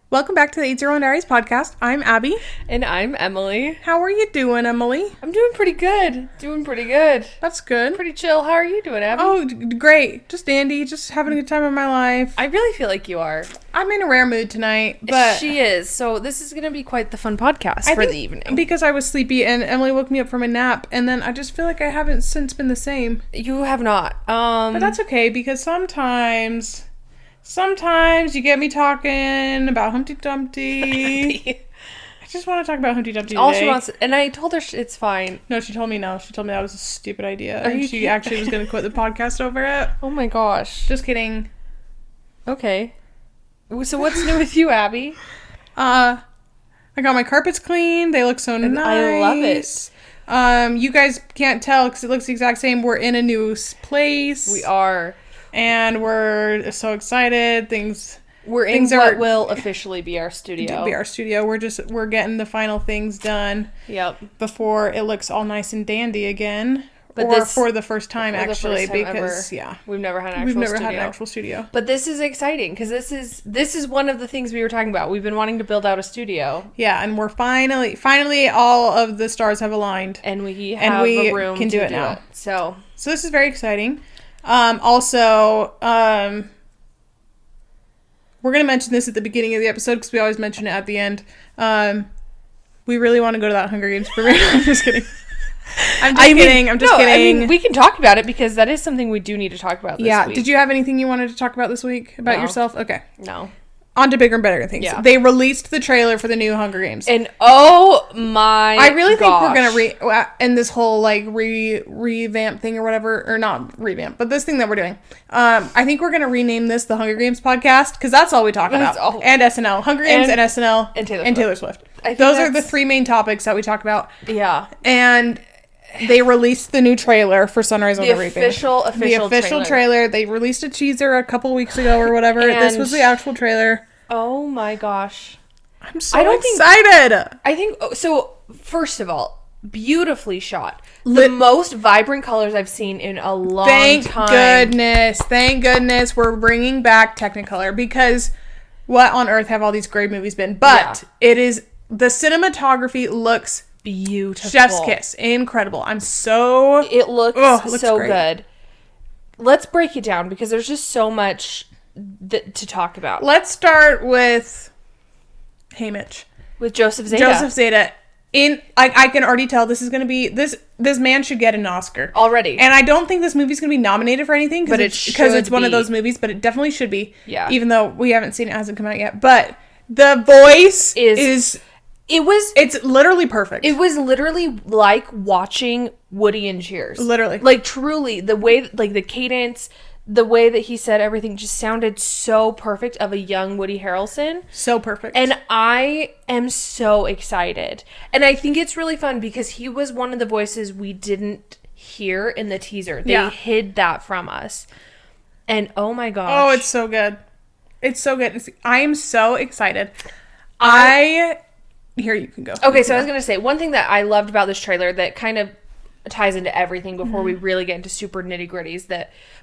Welcome back to the 801 Diaries podcast. I'm Abby. And I'm Emily. How are you doing, Emily? I'm doing pretty good. That's good. Pretty chill. How are you doing, Abby? Oh, great. Just dandy. Just having a good time of my life. I really feel like you are. I'm in a rare mood tonight, but... She is. So this is going to be quite the fun podcast for the evening. Because I was sleepy and Emily woke me up from a nap, and then I just feel like I haven't since been the same. You have not. But that's okay, because sometimes you get me talking about Humpty Dumpty. I just want to talk about Humpty Dumpty All today. she wants, and I told her it's fine. No, she told me no. She told me that was a stupid idea. Are And you she kidding? actually was going to quit the podcast over it. Oh my gosh. Just kidding. Okay. So what's new with you, Abby? I got my carpets clean. They look so nice. I love it. You guys can't tell because it looks the exact same. We're in a new place. We are. And we're so excited. We're in what will officially be our studio. Be our studio. We're getting the final things done. Yep. Before it looks all nice and dandy again. But for the first time, actually, because we've never had an actual studio. But this is exciting because this is one of the things we were talking about. We've been wanting to build out a studio. Yeah, and we're finally all of the stars have aligned, and we have a room can to do it now. So this is very exciting. Also, we're gonna mention this at the beginning of the episode because we always mention it at the end. We really want to go to that Hunger Games premiere. I'm just kidding. I'm just kidding. I mean, we can talk about it because that is something we do need to talk about this week. Did you have anything you wanted to talk about this week about yourself? Okay. No. On to bigger and better things. Yeah. They released the trailer for the new Hunger Games. And oh my I really think we're gosh. going to in this whole like revamp thing or whatever, or not revamp, but this thing that we're doing. I think we're going to rename this the Hunger Games podcast because that's all we talk about. And SNL. Hunger Games and SNL and Taylor Swift. Those are the three main topics that we talk about. Yeah. And they released the new trailer for Sunrise on the Reaping. The official trailer. They released a teaser a couple weeks ago or whatever. This was the actual trailer. Oh my gosh. I'm so excited. I think so. First of all, beautifully shot. The most vibrant colors I've seen in a long time. Thank goodness we're bringing back Technicolor because what on earth have all these great movies been? But it is, the cinematography looks beautiful. Chef's kiss. Incredible. It looks so great. good. Let's break it down because there's just so much to talk about. Let's start with Haymitch. With Joseph Zeta. I can already tell this is going to be this man should get an Oscar already. And I don't think this movie's going to be nominated for anything because it's one of those movies, but it definitely should be. Yeah. Even though we haven't seen it, hasn't come out yet. But the voice it's literally perfect. It was literally like watching Woody and Cheers. Literally. Like truly, the way, like the cadence, the way that he said everything just sounded so perfect of a young Woody Harrelson. So perfect. And I am so excited. And I think it's really fun because he was one of the voices we didn't hear in the teaser. They hid that from us. And oh my gosh. Oh, it's so good. It's so good. I am so excited. Here, you can go. Okay, so I was going to say, one thing that I loved about this trailer that kind of ties into everything before we really get into super nitty-gritties,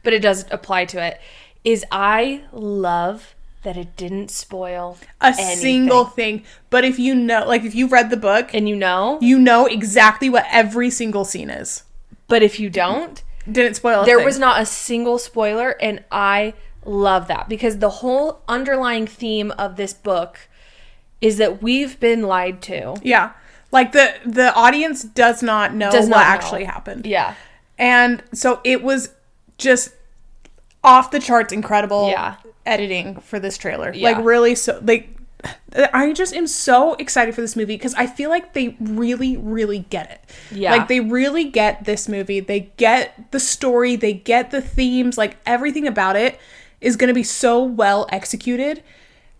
but it does apply to it, is I love that it didn't spoil anything. Single thing. But if you know, like if you've read the book... And you know exactly what every single scene is. But if you don't... Didn't spoil a There thing. was not a single spoiler, and I love that. Because the whole underlying theme of this book is that we've been lied to. Yeah. Like the audience does not know what actually happened. Yeah. And so it was just off the charts incredible editing for this trailer. Yeah. Like really I just am so excited for this movie because I feel like they really, really get it. Yeah. Like they really get this movie. They get the story. They get the themes. Like everything about it is going to be so well executed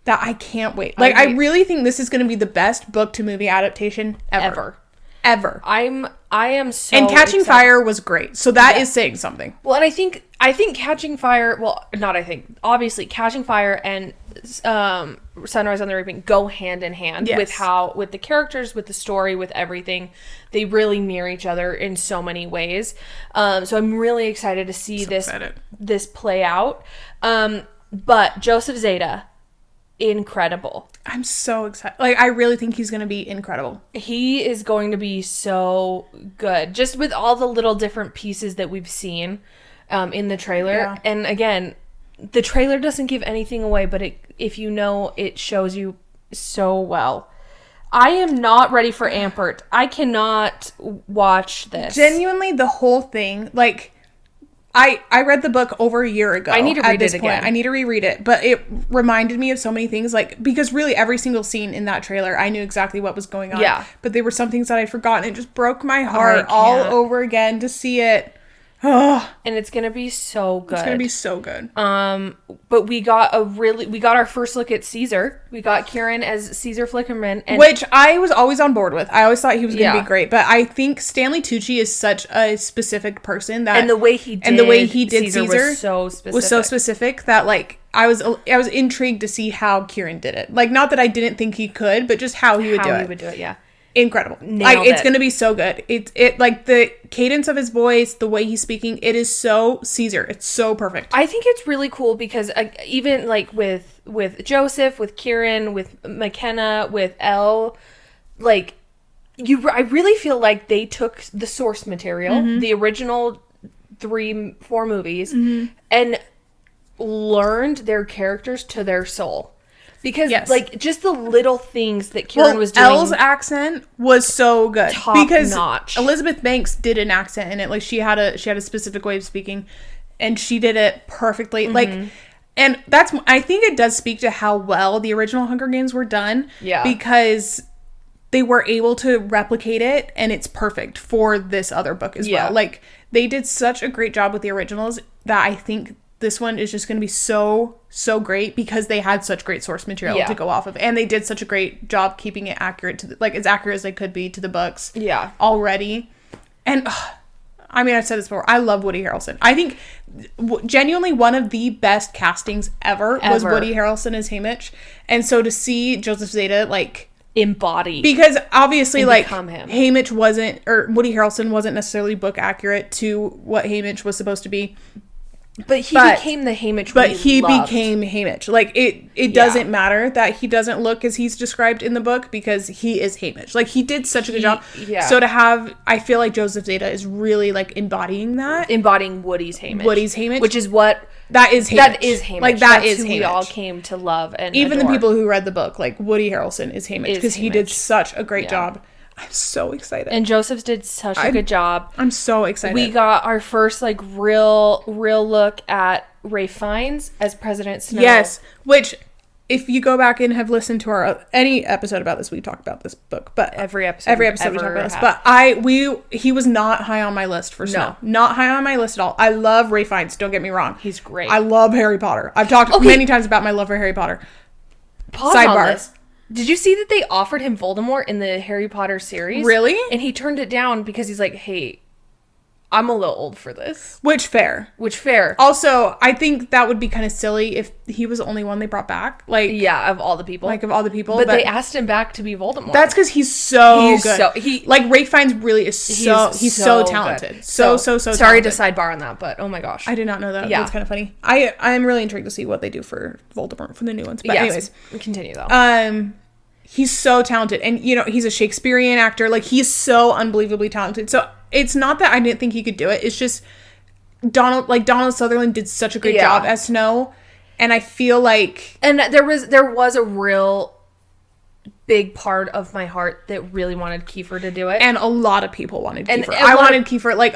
that I can't wait. Like, I really think this is going to be the best book to movie adaptation ever. I am so And Catching Fire was great. So that is saying something. Well, and I think Catching Fire, obviously Catching Fire and Sunrise on the Reaping go hand in hand with the characters, with the story, with everything. They really mirror each other in so many ways. So I'm really excited to see this play out. But Joseph Zeta, incredible. I'm so excited. Like, I really think he's going to be incredible. He is going to be so good. Just with all the little different pieces that we've seen in the trailer. Yeah. And again, the trailer doesn't give anything away, but if you know, it shows you so well. I am not ready for Ampert. I cannot watch this. Genuinely, the whole thing, like... I read the book over a year ago. I need to read it again. I need to reread it. But it reminded me of so many things. Like, because really every single scene in that trailer, I knew exactly what was going on. Yeah. But there were some things that I'd forgotten. It just broke my heart all over again to see it. Oh. And it's going to be so good. It's going to be so good. But we got our first look at Caesar. We got Kieran as Caesar Flickerman. Which I was always on board with. I always thought he was going to be great. But I think Stanley Tucci is such a specific person that... And the way he did Caesar was so specific that, like, I was intrigued to see how Kieran did it. Like, not that I didn't think he could, but just how he would do it. Yeah. Incredible. Like, it's gonna be so good. It like the cadence of his voice, the way he's speaking, it is so Caesar. It's so perfect. I think it's really cool because even like with Joseph, with Kieran, with McKenna, with Elle, like I really feel like they took the source material, the original 3-4 movies, and learned their characters to their soul. Because, like, just the little things that Kieran was doing. Elle's accent was so good. Top notch. Elizabeth Banks did an accent in it. Like, she had a specific way of speaking. And she did it perfectly. Like, and I think it does speak to how well the original Hunger Games were done. Yeah. Because they were able to replicate it. And it's perfect for this other book as well. Like, they did such a great job with the originals that I think this one is just going to be so great because they had such great source material to go off of, and they did such a great job keeping it accurate to like as accurate as they could be to the books already. And I mean, I've said this before, I love Woody Harrelson. I think genuinely one of the best castings ever was Woody Harrelson as Haymitch, and so to see Joseph Zeta like embody, because obviously like him. Haymitch wasn't, or Woody Harrelson wasn't necessarily book accurate to what Haymitch was supposed to be. But he became the Haymitch. But he became Haymitch. Like, it doesn't matter that he doesn't look as he's described in the book because he is Haymitch. Like, he did such a good job. Yeah. So to have, I feel like Joseph Zeta is really, like, embodying that. Embodying Woody's Haymitch. Which is what... That is Haymitch. That is Haymitch. Like, that's who we all came to love and even adore. The people who read the book, like, Woody Harrelson is Haymitch because he did such a great job. I'm so excited. And Joseph's did such a good job. I'm so excited. We got our first, like, real look at Ralph Fiennes as President Snow. Yes, which, if you go back and have listened to our any episode about this, we talk about this book. But every episode we talk about this. But he was not high on my list for Snow. Not high on my list at all. I love Ralph Fiennes. Don't get me wrong. He's great. I love Harry Potter. I've talked many times about my love for Harry Potter. Pause on this. Did you see that they offered him Voldemort in the Harry Potter series? Really? And he turned it down because he's like, hey, I'm a little old for this. Which fair. Also, I think that would be kind of silly if he was the only one they brought back. Like, yeah, of all the people. But they asked him back to be Voldemort. That's because he's so good. Like, Ralph Fiennes really is he's so talented. Good. So Sorry talented. to sidebar on that, but oh my gosh. I did not know that. Yeah. That's kind of funny. I'm really intrigued to see what they do for Voldemort for the new ones. But anyways. We continue though. He's so talented. And, you know, he's a Shakespearean actor. Like, he's so unbelievably talented. So it's not that I didn't think he could do it. It's just Donald Sutherland did such a great job as Snow. And I feel like... And there was a real big part of my heart that really wanted Kiefer to do it. And a lot of people wanted Kiefer. I wanted Kiefer. Like,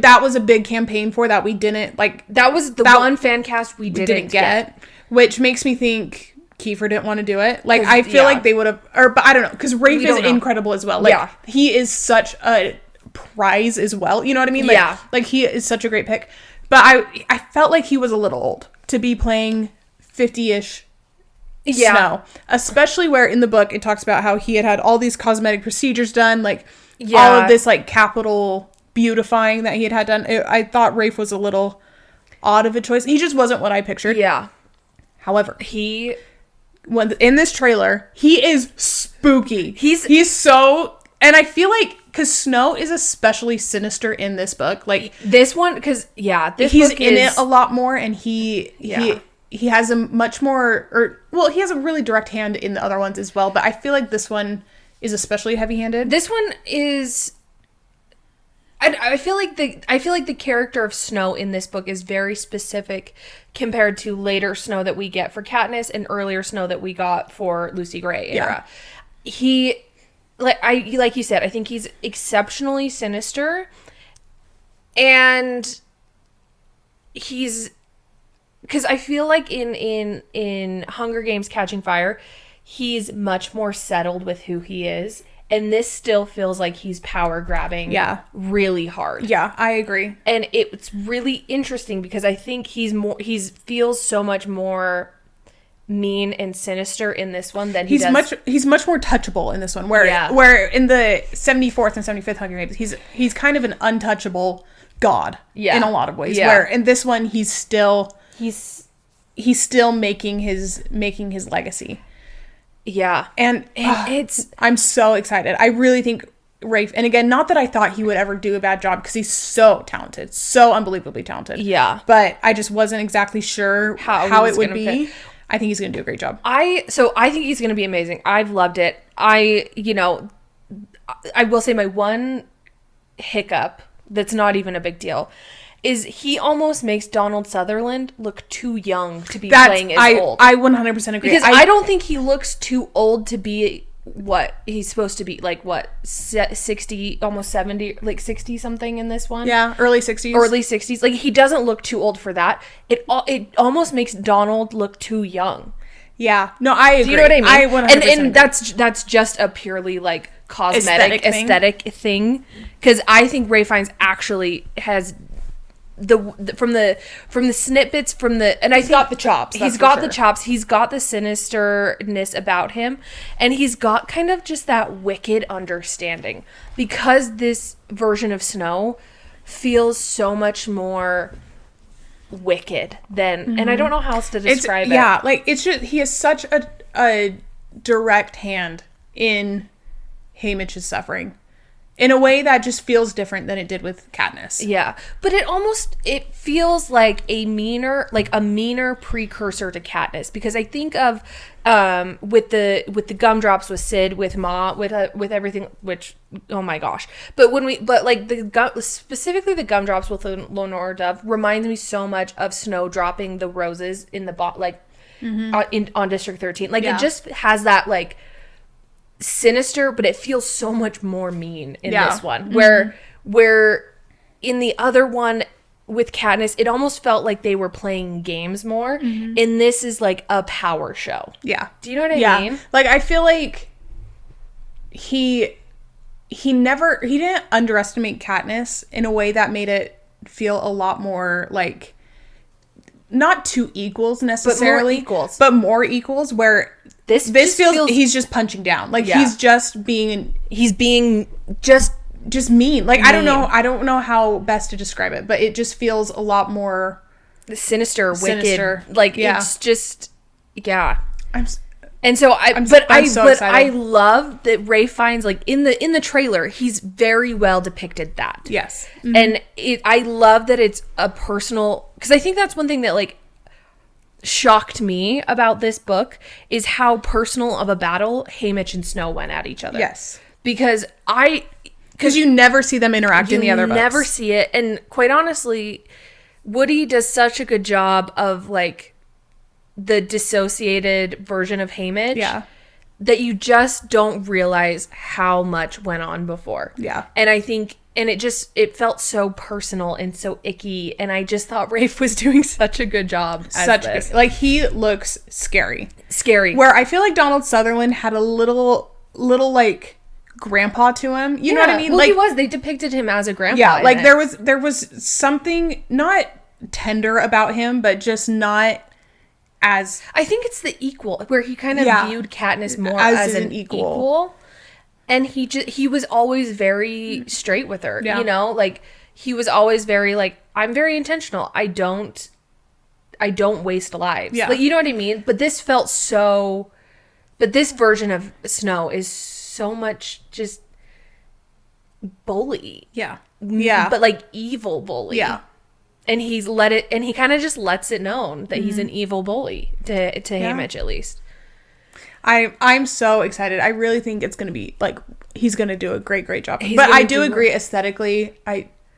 that was a big campaign for that we didn't, like... That was the one fan cast we didn't get. Which makes me think... Kiefer didn't want to do it. Like, I feel like they would have, but I don't know, because Ralph is incredible as well. Like, he is such a prize as well. You know what I mean? Like, like, he is such a great pick. But I felt like he was a little old to be playing 50-ish Snow. Especially where in the book it talks about how he had all these cosmetic procedures done, like, all of this, like, capital beautifying that he had done. I thought Ralph was a little odd of a choice. He just wasn't what I pictured. Yeah. However, when in this trailer, he is spooky. He's so, and I feel like because Snow is especially sinister in this book, like this one, because he's in it a lot more, and he has a much more, or well, he has a really direct hand in the other ones as well, but I feel like this one is especially heavy-handed. This one is... I feel like the character of Snow in this book is very specific compared to later Snow that we get for Katniss and earlier Snow that we got for Lucy Gray era. Yeah. He, like you said, I think he's exceptionally sinister, and he's, because I feel like in Hunger Games: Catching Fire, he's much more settled with who he is. And this still feels like he's power grabbing really hard. Yeah, I agree. And it's really interesting because I think he feels so much more mean and sinister in this one than he does. He's much more touchable in this one. Where in the 74th and 75th Hunger Games, he's kind of an untouchable god in a lot of ways. Yeah. Where in this one he's still making his legacy. Yeah. And I'm so excited. I really think Rafe, and again, not that I thought he would ever do a bad job because he's so talented, so unbelievably talented. Yeah. But I just wasn't exactly sure how it would be. Fit. I think he's going to do a great job. I think he's going to be amazing. I've loved it. I will say my one hiccup that's not even a big deal is he almost makes Donald Sutherland look too young to be playing as old. I 100% agree. Because I don't think he looks too old to be what he's supposed to be. Like, 60, almost 70, like 60 something in this one? Yeah, early 60s. Early 60s. Like, he doesn't look too old for that. It almost makes Donald look too young. Yeah. No, I agree. Do you know what I mean? I 100% and that's just a purely, like, cosmetic, aesthetic thing. Because I think Ralph Fiennes actually has... from the snippets and he's got the chops. He's got the chops. He's got the sinisterness about him, and he's got kind of just that wicked understanding because this version of Snow feels so much more wicked than, and I don't know how else to describe it. Yeah, like it's just he has such a direct hand in Haymitch's suffering. In a way that just feels different than it did with Katniss. Yeah. But it feels like a meaner precursor to Katniss. Because I think of with the gumdrops with Sid, with Ma, with everything, which, oh my gosh. Specifically the gumdrops with Lenora Dove reminds me so much of Snow dropping the roses in the on District 13. Like, it just has that, like, sinister, but it feels so much more mean in this one. Where in the other one with Katniss, it almost felt like they were playing games more. And this is like a power show. Yeah. Do you know what I mean? Like, I feel like he didn't underestimate Katniss in a way that made it feel a lot more like not two equals necessarily, but more equals where this feels he's just punching down. Like, he's being just mean. Like, mean. I don't know how best to describe it, but it just feels a lot more sinister, wicked. Like, it's just, yeah. I'm so excited. I love that Ralph Fiennes, like, in the trailer, he's very well depicted that. Yes. And I love that it's a personal, because I think that's one thing that, like, shocked me about this book is how personal of a battle Haymitch and Snow went at each other. Yes. Because you never see them interact in the other books. You never see it. And quite honestly, Woody does such a good job of, like, the dissociated version of Haymitch. Yeah. That you just don't realize how much went on before. Yeah. And I think... And it felt so personal and so icky. And I just thought Rafe was doing such a good job as this. Like, he looks scary. Scary. Where I feel like Donald Sutherland had a little like, grandpa to him. You know what I mean? Well, like, he was. They depicted him as a grandpa. Yeah, like, there was something not tender about him, but just not as... I think it's the equal, where he kind of viewed Katniss more as an equal. And he was always very straight with her, you know? Like, he was always very, like, I'm very intentional. I don't waste lives. Yeah. Like, you know what I mean? But this felt so... But this version of Snow is so much just bully. Yeah. Yeah. But, like, evil bully. Yeah. And he kind of just lets it known that he's an evil bully to Haymitch, at least. I'm so excited. I really think it's gonna be like he's gonna do a great job. But I do agree aesthetically.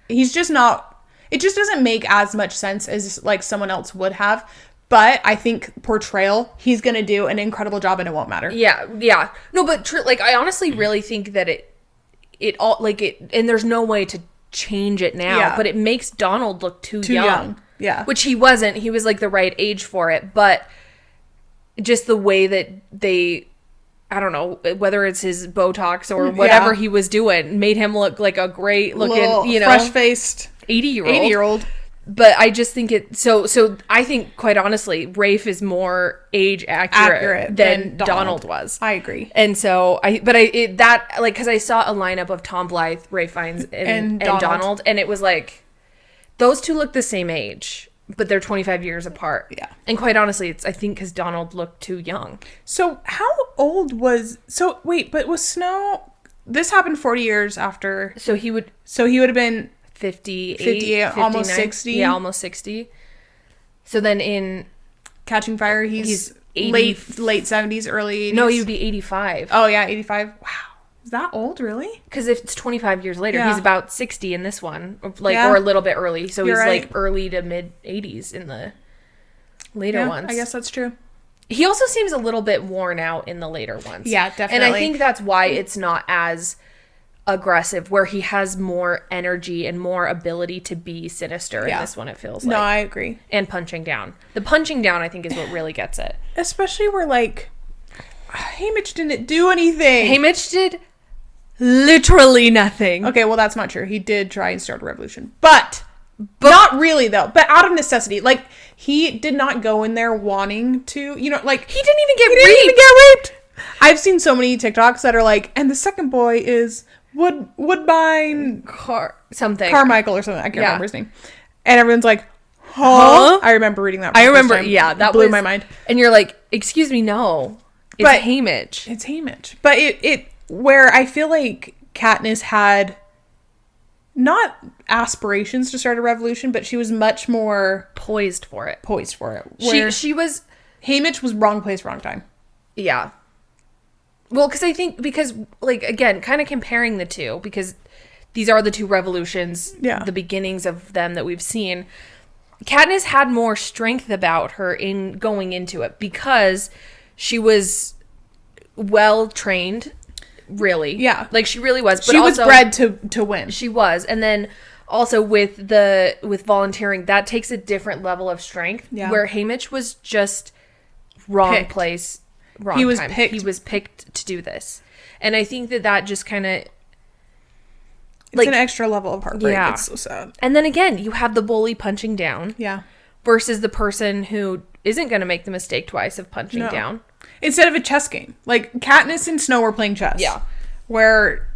He's just not. It just doesn't make as much sense as like someone else would have. But I think portrayal, he's gonna do an incredible job, and it won't matter. Yeah. No, but like I honestly really think that it all like it, and there's no way to change it now. Yeah. But it makes Donald look too young. Yeah, which he wasn't. He was like the right age for it, but just the way that they, I don't know, whether it's his Botox or whatever he was doing, made him look like a great looking, fresh-faced 80-year-old. But I just think it so I think quite honestly Rafe is more age accurate than Donald was. I agree. And so cuz I saw a lineup of Tom Blythe, Ralph Fiennes and Donald, and it was like those two look the same age, but they're 25 years apart. Yeah. And quite honestly, it's I think cuz Donald looked too young. So how old was but was Snow, this happened 40 years after, so he would have been 58, almost 60. Yeah, almost 60. So then in Catching Fire, he's 80, late 70s, early 80s. No, he would be 85. Oh, yeah, 85. Wow. Is that old, really? Because if it's 25 years later, he's about 60 in this one. Or a little bit early. So he's like early to mid 80s in the later ones. I guess that's true. He also seems a little bit worn out in the later ones. Yeah, definitely. And I think that's why it's not as aggressive, where he has more energy and more ability to be sinister in this one, it feels like. No, I agree. And punching down. The punching down, I think, is what really gets it. Especially where, like, Haymitch didn't do anything. Haymitch did literally nothing. Okay, well, that's not true. He did try and start a revolution. But not really, though. But out of necessity. Like, he did not go in there wanting to, like... He didn't even get raped. I've seen so many TikToks that are like, and the second boy is... Woodbine Carmichael or something. I can't remember his name. And everyone's like, huh? I remember reading that. I remember, that blew my mind. And you're like, excuse me, no. It's Haymitch. It's Haymitch. But it where I feel like Katniss had not aspirations to start a revolution, but she was much more poised for it. She was... Haymitch was wrong place, wrong time. Yeah. Well, because, like, again, kind of comparing the two, because these are the two revolutions, the beginnings of them that we've seen. Katniss had more strength about her in going into it because she was well trained, really. Yeah. Like, she really was. But she was bred to win. She was. And then also with volunteering, that takes a different level of strength, where Haymitch was just wrong place. He was picked to do this, and I think that just kind of it's an extra level of heartbreak. Yeah, it's so sad. And then again, you have the bully punching down, versus the person who isn't going to make the mistake twice of punching down instead of a chess game. Like Katniss and Snow were playing chess. Yeah, where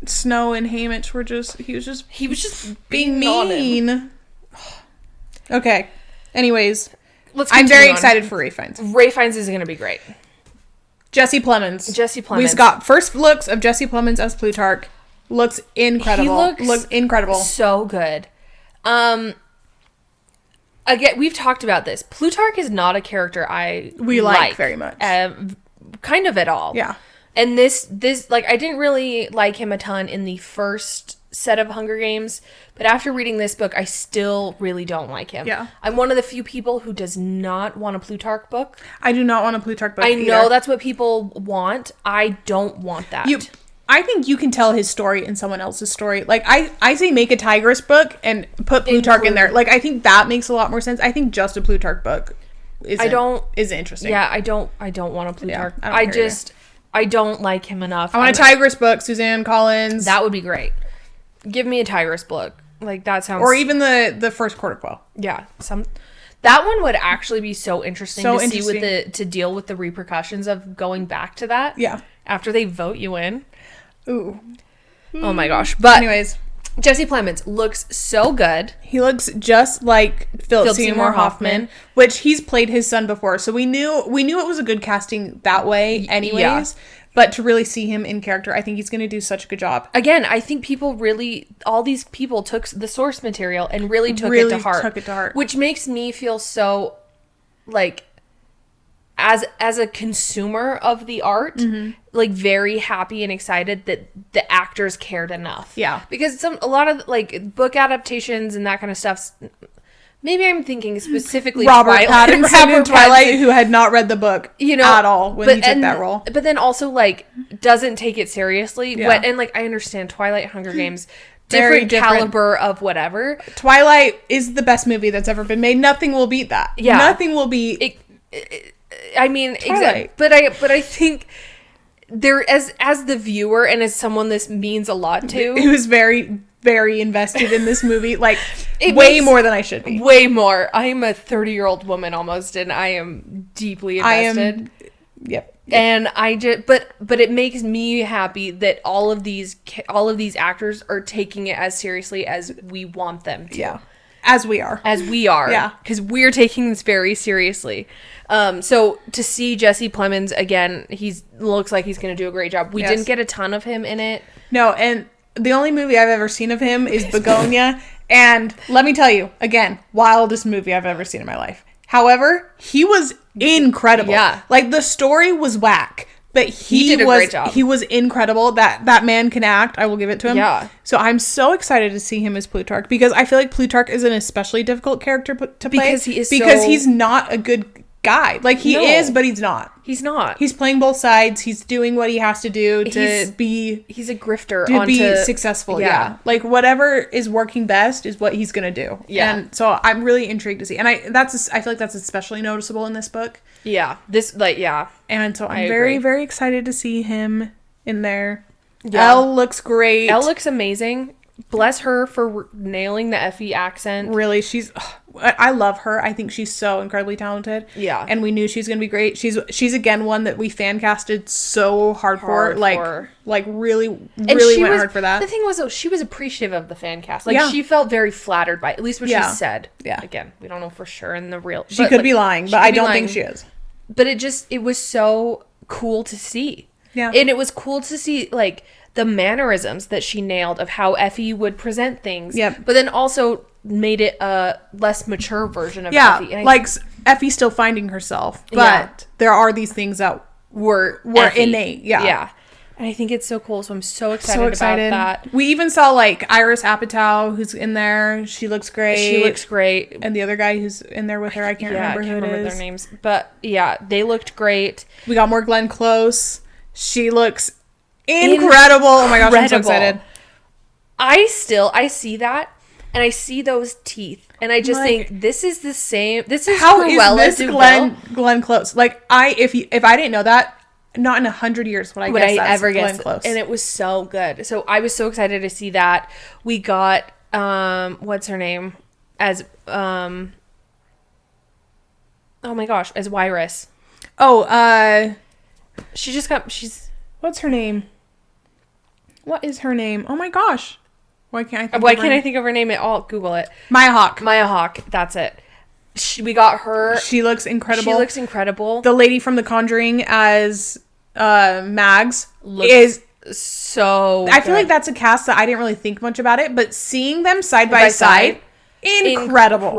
Snow and Haymitch were he was just being mean. Okay. Anyways, I'm very excited for Ralph Fiennes. Ralph Fiennes is going to be great. Jesse Plemons. We've got first looks of Jesse Plemons as Plutarch. Looks incredible. He looks incredible. So good. Again, we've talked about this. Plutarch is not a character we like very much. Kind of at all. Yeah. And this like I didn't really like him a ton in the first set of Hunger Games, but after reading this book, I still really don't like him. Yeah. I'm one of the few people who does not want a Plutarch book. I do not want a Plutarch book either. Know that's what people want. I don't want that. I think you can tell his story in someone else's story. Like, I say make a Tigress book and put Plutarch in there. Like, I think that makes a lot more sense. I think just a Plutarch book is interesting. Yeah, I don't want a Plutarch. Yeah, I don't like him enough. I want a Tigress book, Suzanne Collins. That would be great. Give me a Tigress book. Like, that sounds... Or even the first Court of Quell. Yeah. That one would actually be so interesting to see to deal with the repercussions of going back to that. Yeah. After they vote you in. Ooh. Oh my gosh. But anyways, Jesse Plemons looks so good. He looks just like Philip Seymour Hoffman, which he's played his son before. So we knew it was a good casting that way anyways. Yeah. But to really see him in character, I think he's going to do such a good job. Again, I think all these people took the source material and really took it to heart. Which makes me feel so, like, as a consumer of the art, like very happy and excited that the actors cared enough. Yeah. Because a lot of like book adaptations and that kind of stuff, maybe I'm thinking specifically Robert Pattinson in Twilight, who had not read the book, at all when he took that role. But then also like doesn't take it seriously. Yeah. And like I understand Twilight, Hunger Games, different caliber of whatever. Twilight is the best movie that's ever been made. Nothing will beat that. Yeah. Nothing will beat. I mean, exactly. But I think there, as the viewer and as someone this means a lot to, who is very, very invested in this movie, like way more than I should be. Way more. I am a 30-year-old woman almost, and I am deeply invested. Yep. And I just, but it makes me happy that all of these actors are taking it as seriously as we want them to. Yeah. As we are. Yeah. Because we're taking this very seriously. So to see Jesse Plemons again, looks like he's going to do a great job. We didn't get a ton of him in it. No, and the only movie I've ever seen of him is Begonia. And let me tell you, again, wildest movie I've ever seen in my life. However, he was incredible. Yeah. Like, the story was whack, but he did a great job. He was incredible. That man can act. I will give it to him. Yeah. So I'm so excited to see him as Plutarch, because I feel like Plutarch is an especially difficult character to play. Because he's not a good guy. Like, he is, but he's not. He's not. He's playing both sides. He's doing what he has to do to be... He's a grifter. To be successful, yeah. Like, whatever is working best is what he's going to do. Yeah. And so I'm really intrigued to see. And I feel like that's especially noticeable in this book. Yeah. And so I'm very, very excited to see him in there. Yeah. Elle looks great. Elle looks amazing. Bless her for nailing the Effie accent. Really, I love her. I think she's so incredibly talented. Yeah. And we knew she's going to be great. She's again one that we fan casted so hard for. Like really went hard for that. The thing was, though, she was appreciative of the fan cast. Like, she felt very flattered by it, at least what she said. Yeah. Again, we don't know for sure in the real... She could be lying, but I don't think she is. But it was so cool to see. Yeah. And it was cool to see, like, the mannerisms that she nailed of how Effie would present things. Yep. But then also made it a less mature version of Effie. And like, Effie's still finding herself, but there are these things that were innate. Yeah. Yeah. And I think it's so cool. So I'm so excited about that. We even saw, like, Iris Apatow, who's in there. She looks great. And the other guy who's in there with her, I can't remember their names. But yeah, they looked great. We got more Glenn Close. She looks incredible. Oh my gosh, I'm so excited. I see that, and I see those teeth, and I just think this is the same. This is how Cruella is this Glenn Close? Like, if I didn't know that, not in 100 years would I guess Glenn Close. And it was so good. So I was so excited to see that. We got what's her name as oh my gosh, as Wyrus. What's her name? What is her name? Oh my gosh. Why can't I think of her name at all? Google it. Maya Hawke. Maya Hawke. That's it. We got her. She looks incredible. The lady from The Conjuring as Mags is so I feel like that's a cast that I didn't really think much about it, but seeing them side by side, incredible.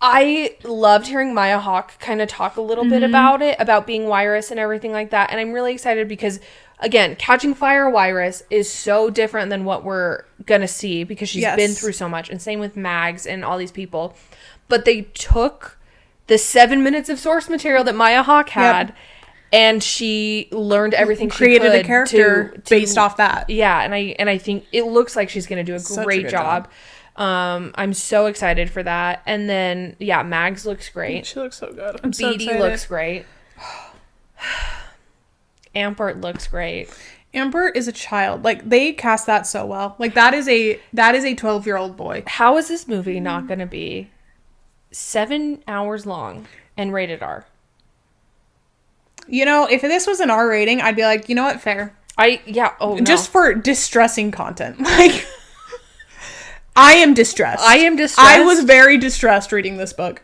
I loved hearing Maya Hawke kind of talk a little bit about it, about being Wyrus and everything like that. And I'm really excited because, again, Catching Fire Wyrus is so different than what we're going to see because she's been through so much. And same with Mags and all these people. But they took the 7 minutes of source material that Maya Hawke had and she learned everything created a character based off that. Yeah. And I think it looks like she's going to do a great job. I'm so excited for that. And then Mags looks great. She looks so good. Beetee looks great. Ampert looks great. Ampert is a child. Like, they cast that so well. Like, that is a 12-year-old boy. How is this movie not going to be 7 hours long and rated R? You know, if this was an R rating, I'd be like, you know what, fair. Just for distressing content. Like, I am distressed. I was very distressed reading this book.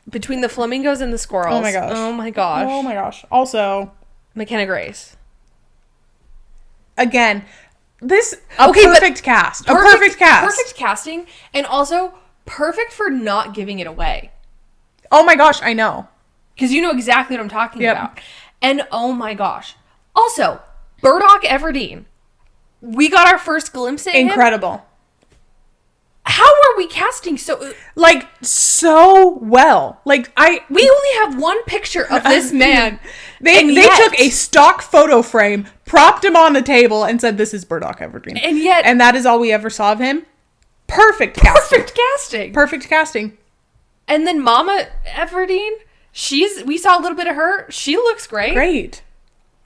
Between the flamingos and the squirrels. Oh my gosh. Also, McKenna Grace. Again, perfect cast. Perfect casting, and also perfect for not giving it away. Oh my gosh, I know. Because you know exactly what I'm talking about. And oh my gosh. Also, Burdock Everdeen. We got our first glimpse at him. Incredible. How are we casting so... Like, so well. Like, we only have one picture of this man. They took a stock photo frame, propped him on the table, and said, this is Burdock Everdeen. And that is all we ever saw of him. Perfect casting. Perfect casting. And then Mama Everdeen, we saw a little bit of her. She looks great. Great.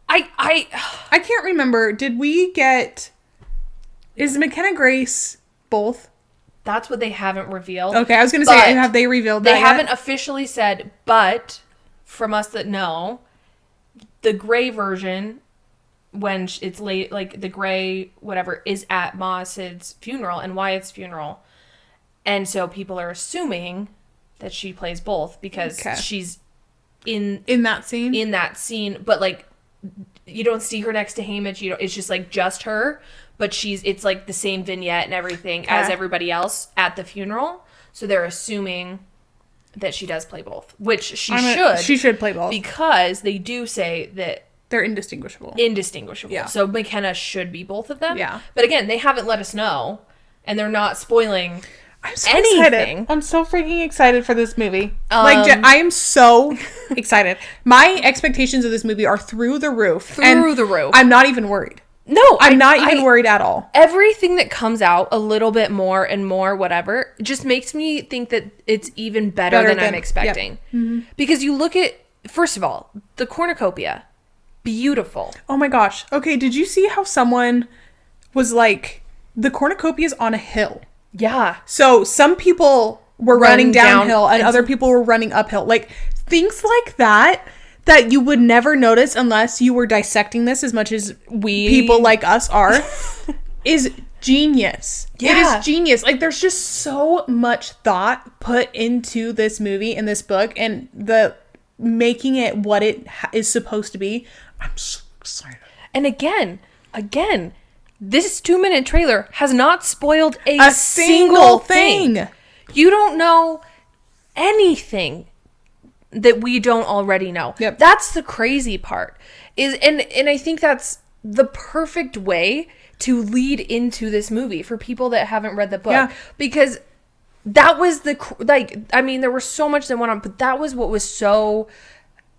I can't remember. Did we get... Is McKenna Grace both? That's what they haven't revealed. Okay, I was going to say, have they revealed that They haven't officially said, but from us that know, the gray version, when it's late, like the gray whatever, is at Ma Sid's funeral and Wyatt's funeral. And so people are assuming that she plays both because she's in that scene. In that scene, but like you don't see her next to Haymitch. It's just like just her, but it's like the same vignette and everything as everybody else at the funeral. So they're assuming that she does play both, which she should. She should play both because they do say that they're indistinguishable. Yeah. So McKenna should be both of them. Yeah. But again, they haven't let us know, and they're not spoiling. I'm so excited. I'm so freaking excited for this movie. I am so excited. My expectations of this movie are through the roof. I'm not even worried. No, I'm not even worried at all. Everything that comes out a little bit more and more, whatever, just makes me think that it's even better than I'm expecting. Yep. Mm-hmm. Because you look at, first of all, the cornucopia. Beautiful. Oh my gosh. Okay, did you see how someone was like, the cornucopia is on a hill? Yeah. So some people were running downhill and other people were running uphill. Like things like that you would never notice unless you were dissecting this as much as people like us are is genius. Yeah. It is genius. Like there's just so much thought put into this movie and this book and the making it what it is supposed to be. I'm so excited. And again, this 2-minute trailer has not spoiled a single thing. You don't know anything that we don't already know. Yep. That's the crazy part. And I think that's the perfect way to lead into this movie for people that haven't read the book. Yeah. Because that was there was so much that went on, but that was what was so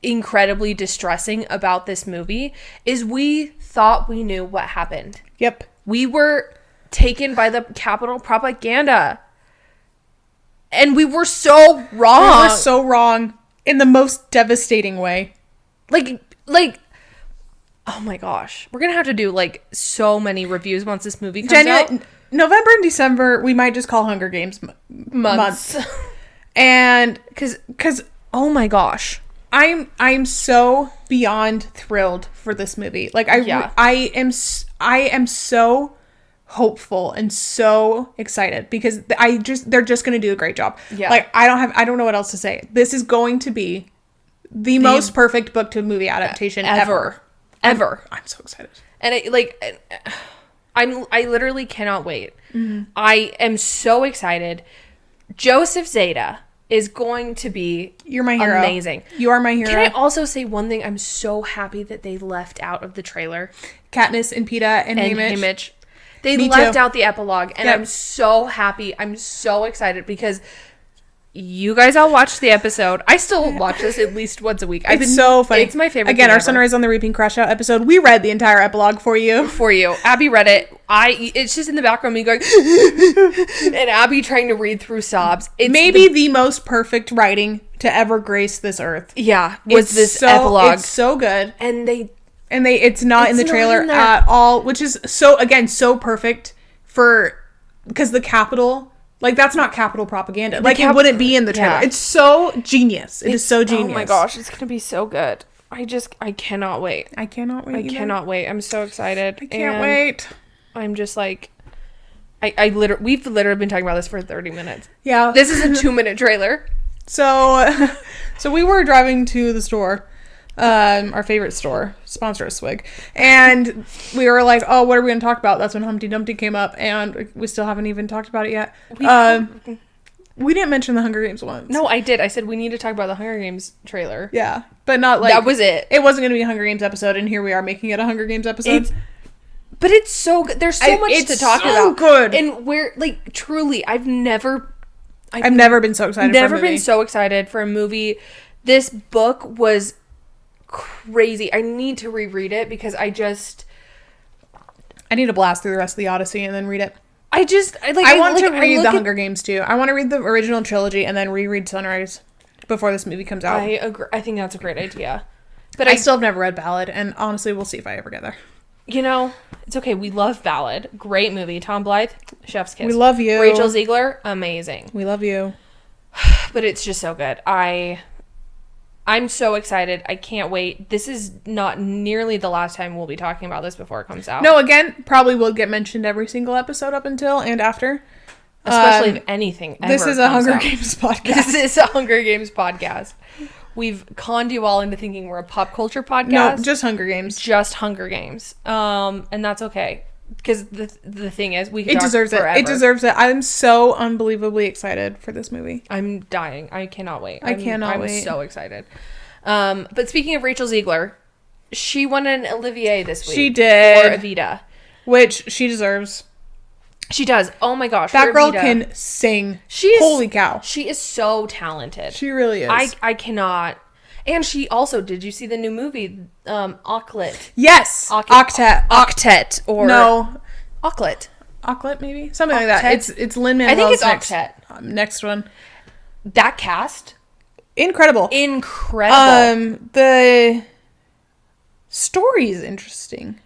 incredibly distressing about this movie is we thought we knew what happened. Yep. We were taken by the Capitol propaganda. And we were so wrong. We were so wrong in the most devastating way. Like oh my gosh. We're going to have to do like so many reviews once this movie comes out. November and December, we might just call Hunger Games months. And cuz oh my gosh. I'm so beyond thrilled for this movie. Like I am so hopeful and so excited because they're just going to do a great job. Yeah. Like I don't know what else to say. This is going to be the most perfect book to movie adaptation ever. I'm so excited. And I literally cannot wait. Mm-hmm. I am so excited. Joseph Zeta is going to be You're my hero. Amazing. You are my hero. Can I also say one thing? I'm so happy that they left out of the trailer. Katniss and Peeta and Haymitch. They left out the epilogue, and I'm so happy. I'm so excited because you guys all watched the episode. I still watch this at least once a week. It's so funny. It's my favorite. Again, our Sunrise on the Reaping Crash Out episode. We read the entire epilogue for you. Abby read it. It's just in the background me going, and Abby trying to read through sobs. It's maybe the most perfect writing to ever grace this earth. Yeah, was this epilogue. It's so good. And it's not in the trailer at all, which is so perfect because the Capitol, like that's not Capitol propaganda. Like it wouldn't be in the trailer. Yeah. It's so genius. It is so genius. Oh my gosh, it's going to be so good. I cannot wait. I cannot wait. Cannot wait. I'm so excited. I can't wait. I'm just like, we've literally been talking about this for 30 minutes. Yeah. This is a 2-minute trailer. So we were driving to the store. Our favorite store, sponsor us, Swig, and we were like, oh, what are we going to talk about? That's when Humpty Dumpty came up, and we still haven't even talked about it yet. We didn't mention the Hunger Games once. No, I did. I said we need to talk about the Hunger Games trailer. Yeah, but not like... That was it. It wasn't going to be a Hunger Games episode, and here we are making it a Hunger Games episode. But it's so good. There's so much to talk about. It's so good. And we're, like, truly, I've never been so excited Never been so excited for a movie. This book was crazy. I need to reread it because I need to blast through the rest of the Odyssey and then read it. I want to read the Hunger Games too. I want to read the original trilogy and then reread Sunrise before this movie comes out. I agree. I think that's a great idea. But I still have never read Ballad, and honestly, we'll see if I ever get there. You know, it's okay. We love Ballad. Great movie. Tom Blythe, chef's kiss. We love you. Rachel Ziegler, amazing. We love you. But it's just so good. I'm so excited. I can't wait. This is not nearly the last time we'll be talking about this before it comes out. No, again, probably will get mentioned every single episode up until and after. Especially if anything ever This is a Hunger Games podcast. This is a Hunger Games podcast. We've conned you all into thinking we're a pop culture podcast. No, just Hunger Games. Just Hunger Games. And that's okay. Because the thing is, we can talk forever. It deserves it. I'm so unbelievably excited for this movie. I'm dying. I cannot wait. I'm so excited. But speaking of Rachel Ziegler, she won an Olivier this week. She did. For Evita. Which she deserves. She does. Oh my gosh. That girl can sing. Holy cow. She is so talented. She really is. I cannot. And she also, did you see the new movie, Aucklet? Yes. Octet. Or no. Aucklet. Aucklet, maybe? Something like that. It's Lin-Manuel's I think it's Octet. Next one. That cast? Incredible. The story is interesting.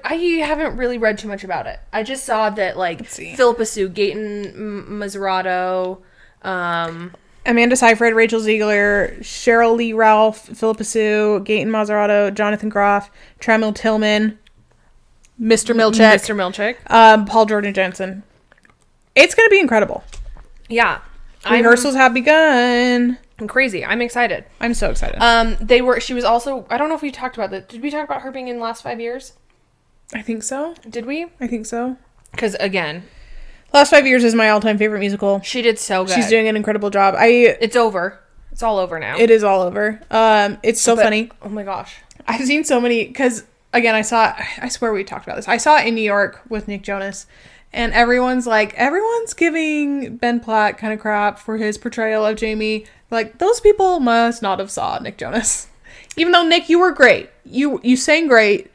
I haven't really read too much about it. I just saw that, like, Philippa Sue, Gaten Mazzarato, Amanda Seyfried, Rachel Ziegler, Cheryl Lee Ralph, Philippa Sue, Gaten Mazzarato, Jonathan Groff, Tremel Tillman, Mr. Milchick, Paul Jordan Jensen. It's going to be incredible. Yeah. Rehearsals have begun. I'm crazy. I'm excited. I'm so excited. She was also, I don't know if we talked about that. Did we talk about her being in the last 5 years? I think so. Did we? I think so. Because, again, Last 5 Years is my all-time favorite musical. She did so good. She's doing an incredible job. It's over. It's all over now. It is all over. It's so funny. Oh my gosh. I've seen so many, because, again, I swear we talked about this. I saw it in New York with Nick Jonas, and everyone's giving Ben Platt kind of crap for his portrayal of Jamie. Like, those people must not have saw Nick Jonas. Even though, Nick, you were great. You sang great.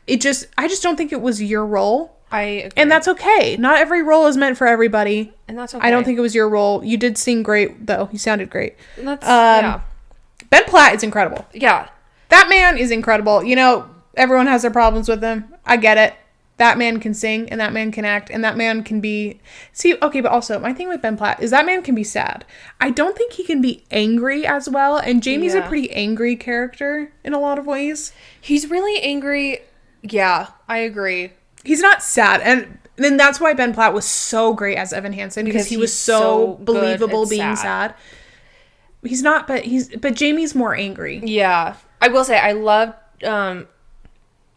I just don't think it was your role. I agree. And that's okay. Not every role is meant for everybody. And that's okay. I don't think it was your role. You did sing great, though. You sounded great. And that's, yeah. Ben Platt is incredible. Yeah. That man is incredible. You know, everyone has their problems with him. I get it. That man can sing, and that man can act, and that man can be... See, okay, but also, my thing with Ben Platt is that man can be sad. I don't think he can be angry as well, and Jamie's a pretty angry character in a lot of ways. He's really angry... Yeah, I agree. He's not sad. And then that's why Ben Platt was so great as Evan Hansen, because he was so believable being sad. He's not, but Jamie's more angry. Yeah. I will say, I loved the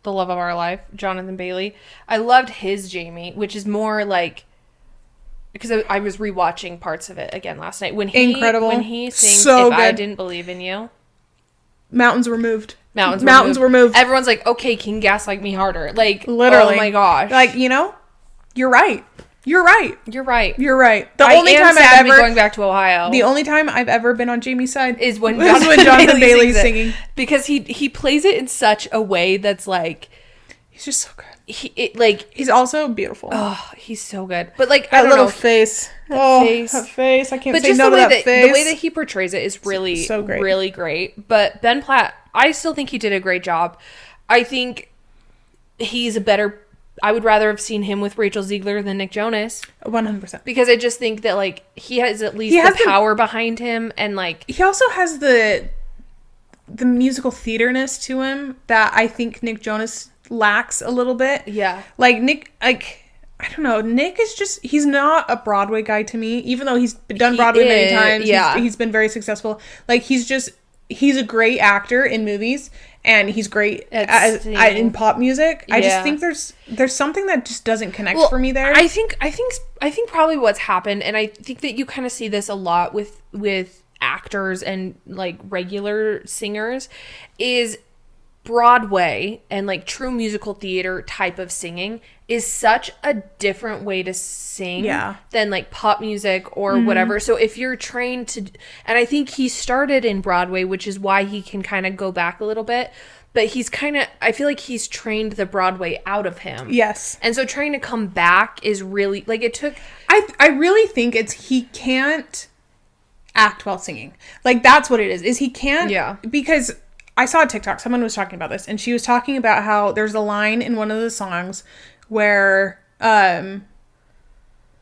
love of our life, Jonathan Bailey. I loved his Jamie, which is more like, because I was rewatching parts of it again last night. Incredible. When he sings so If good. I Didn't Believe in You. Mountains were moved. Mountains were moved. Everyone's like, okay, can gaslight me harder. Like, literally. Oh my gosh. Like, you know, you're right. You're right. You're right. You're right. The only time I've ever going back to Ohio. The only time I've ever been on Jamie's side is when Jonathan Bailey's singing. Because he plays it in such a way that's like, he's just so good. He's also beautiful. Oh, he's so good. But like, that little face. That face. I can't say no to that face. The way that he portrays it is really, so great. Really great. But Ben Platt, I still think he did a great job. I think he's I would rather have seen him with Rachel Ziegler than Nick Jonas. 100%. Because I just think that, like, he has at least the power behind him, and, like... He also has the musical theaterness to him that I think Nick Jonas lacks a little bit. Yeah. Like, Nick, I don't know. Nick is just... He's not a Broadway guy to me, even though he's done Broadway many times. Yeah. He's been very successful. Like, he's a great actor in movies, and he's great in pop music. I just think there's something that just doesn't connect for me there. I think probably what's happened, and I think that you kind of see this a lot with actors and like regular singers, is Broadway and like true musical theater type of singing is such a different way to sing than like pop music or whatever. So if you're trained to, and I think he started in Broadway, which is why he can kind of go back a little bit, but he's kind of, I feel like he's trained the Broadway out of him. Yes. And so trying to come back is really, like, it took... I really think he can't act while singing. Like, that's what it is he can't... Yeah. Because I saw a TikTok, someone was talking about this, and she was talking about how there's a line in one of the songs where,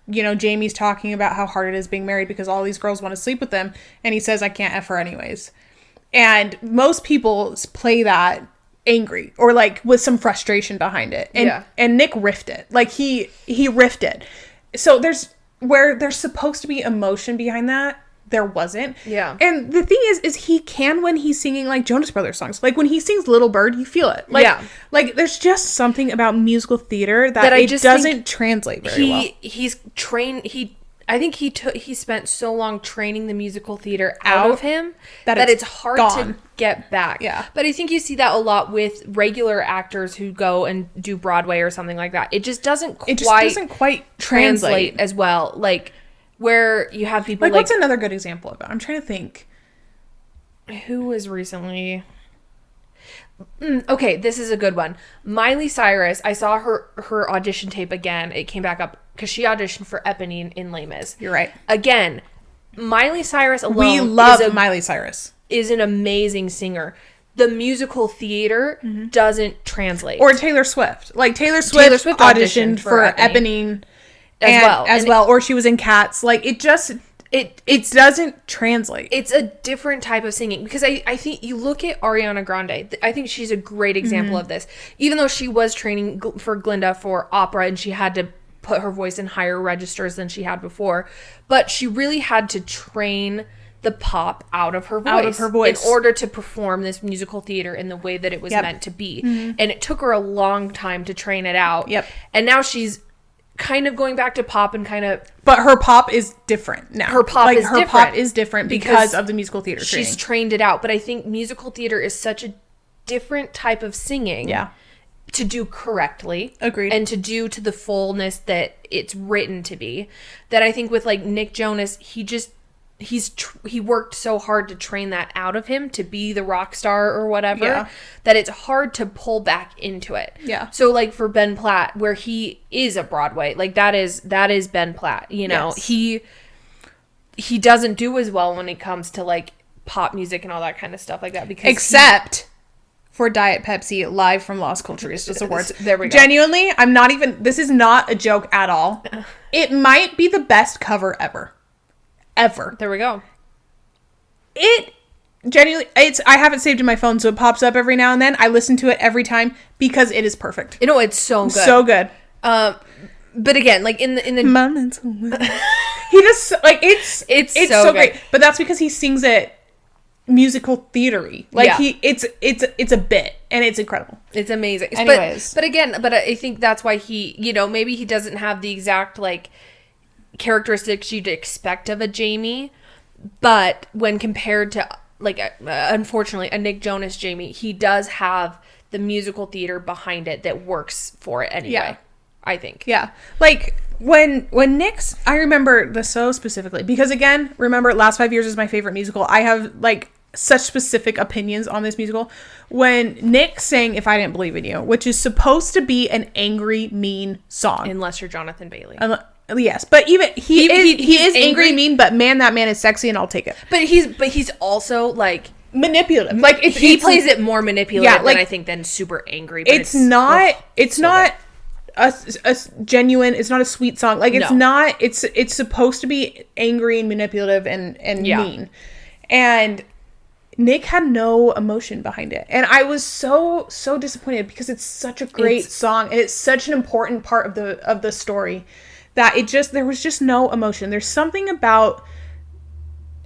Jamie's talking about how hard it is being married because all these girls want to sleep with them, and he says, I can't F her anyways. And most people play that angry or like with some frustration behind it. And Nick riffed it. Like he riffed it. So there's supposed to be emotion behind that. There wasn't. Yeah. And the thing is he can when he's singing like Jonas Brothers songs. Like when he sings Little Bird, you feel it. Like, like there's just something about musical theater that it doesn't translate very well. He's trained. I think he spent so long training the musical theater out of him that it's hard to get back. Yeah. But I think you see that a lot with regular actors who go and do Broadway or something like that. It just doesn't quite translate as well. Like where you have people like... what's another good example of it? I'm trying to think. Who was recently... okay, this is a good one. Miley Cyrus, I saw her audition tape again. It came back up because she auditioned for Eponine in Les Mis. You're right. Again, Miley Cyrus alone... We love Miley Cyrus. ...is an amazing singer. The musical theater doesn't translate. Or Taylor Swift. Like Taylor Swift auditioned for Eponine as well. Or she was in Cats. Like it just... It doesn't translate. It's a different type of singing because I think you look at Ariana Grande. I think she's a great example of this. Even though she was training for Glinda for opera and she had to put her voice in higher registers than she had before, but she really had to train the pop out of her voice in order to perform this musical theater in the way that it was meant to be. And it took her a long time to train it out. And now she's kind of going back to pop and kind of... But her pop is different now. Her pop is different because of the musical theater training. She's trained it out. But I think musical theater is such a different type of singing. Yeah. To do correctly. Agreed. And to do to the fullness that it's written to be. That I think with like Nick Jonas, he worked so hard to train that out of him to be the rock star or whatever that it's hard to pull back into it. Yeah. So like for Ben Platt, where he is a Broadway, like that is Ben Platt, you know. Yes. He doesn't do as well when it comes to like pop music and all that kind of stuff like that because except for Diet Pepsi live from Las Culturistas Awards. There we go. Genuinely, this is not a joke at all. It might be the best cover ever. There we go. It genuinely, I have it saved in my phone, so it pops up every now and then. I listen to it every time because it is perfect. You know, it's so good. So good. But again, like in the moments, he just like it's so great. But that's because he sings it musical theater-y. Like it's a bit and it's incredible. It's amazing. Anyways, but I think that's why he, you know, maybe he doesn't have the exact like characteristics you'd expect of a Jamie, but when compared to like unfortunately a Nick Jonas Jamie, he does have the musical theater behind it that works for it anyway. I think. Like when Nick's, I remember this so specifically because again, remember Last 5 Years is my favorite musical. I have like such specific opinions on this musical. When Nick sang If I Didn't Believe in You, which is supposed to be an angry, mean song, unless you're Jonathan Bailey. Yes, but even he is angry, mean, but man, that man is sexy, and I'll take it. But he's also like manipulative. Like he plays it more manipulative than I think than super angry. But it's not a genuine. It's not a sweet song. Like it's not. It's supposed to be angry and manipulative and mean. And Nick had no emotion behind it, and I was so disappointed because it's such a great song and it's such an important part of the story. That there was just no emotion. There's something about